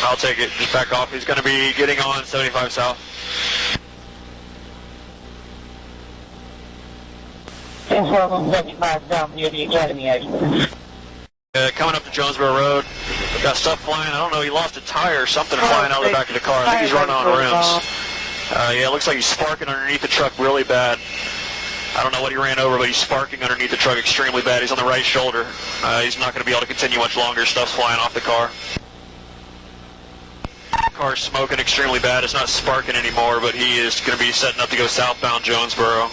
I'll take it. Just back off. He's going to be getting on 75 south. Coming up to Jonesboro Road. Got stuff flying. I don't know. He lost a tire or something flying out of the back of the car. I think he's running on rims. Yeah, it looks like he's sparking underneath the truck really bad. I don't know what he ran over, but he's sparking underneath the truck extremely bad. He's on the right shoulder. He's not going to be able to continue much longer. Stuff's flying off the car. Car's smoking extremely bad. It's not sparking anymore, but he is going to be setting up to go southbound Jonesboro.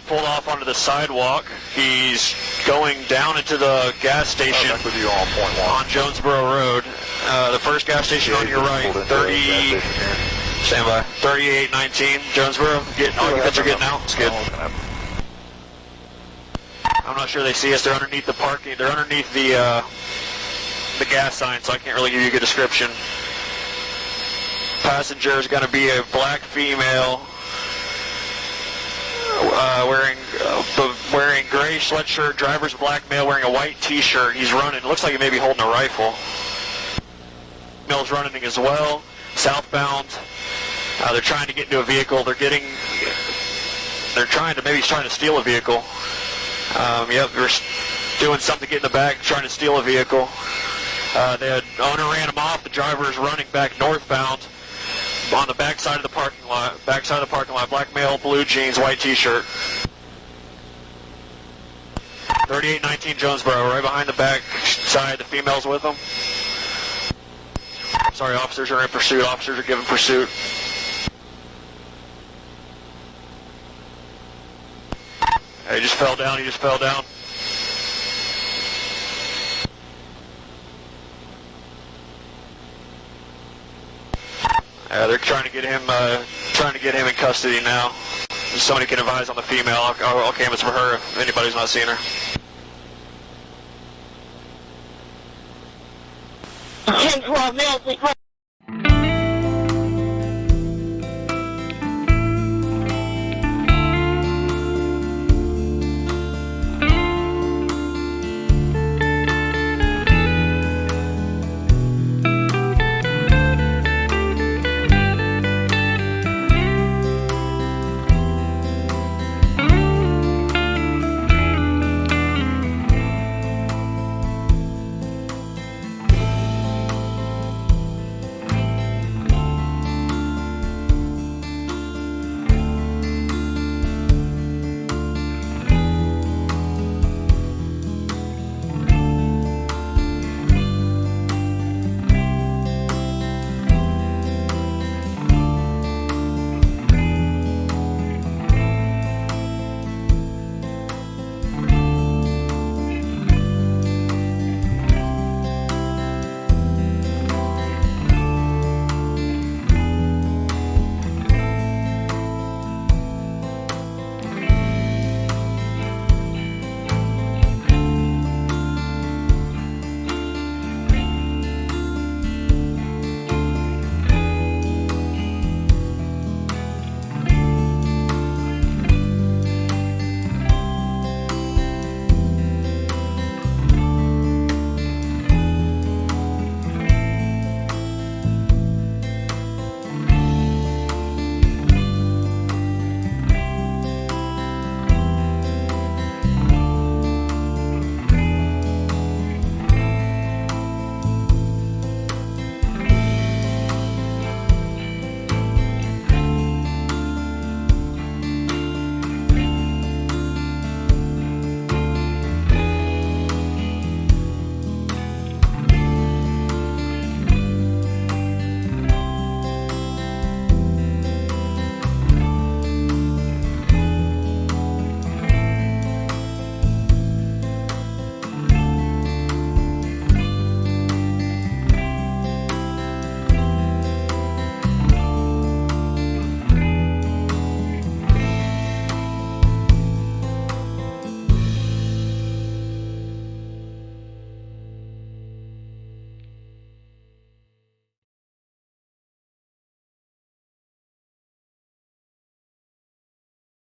Pulled off onto the sidewalk. He's going down into the gas station on Jonesboro Road. The first gas station on your right, 30... Stand by. 3819 Jonesboro. Occupants are getting out. It's good. I'm not sure they see us. They're underneath the parking. They're underneath the gas sign, so I can't really give you a good description. Passenger is going to be a black female wearing gray sweatshirt. Driver's black male wearing a white T-shirt. He's running. It looks like he may be holding a rifle. Male's running as well. Southbound. They're trying to get into a vehicle. Maybe he's trying to steal a vehicle. Yep, they're doing something to get in the back, trying to steal a vehicle. The owner ran him off. The driver is running back northbound on the back side of the parking lot. Black male, blue jeans, white T-shirt. 3819 Jonesboro, right behind the back side. The female's with him. Sorry, officers are in pursuit. Officers are giving pursuit. He just fell down. They're trying to get him in custody now. If somebody can advise on the female. I'll canvass for her if anybody's not seen her.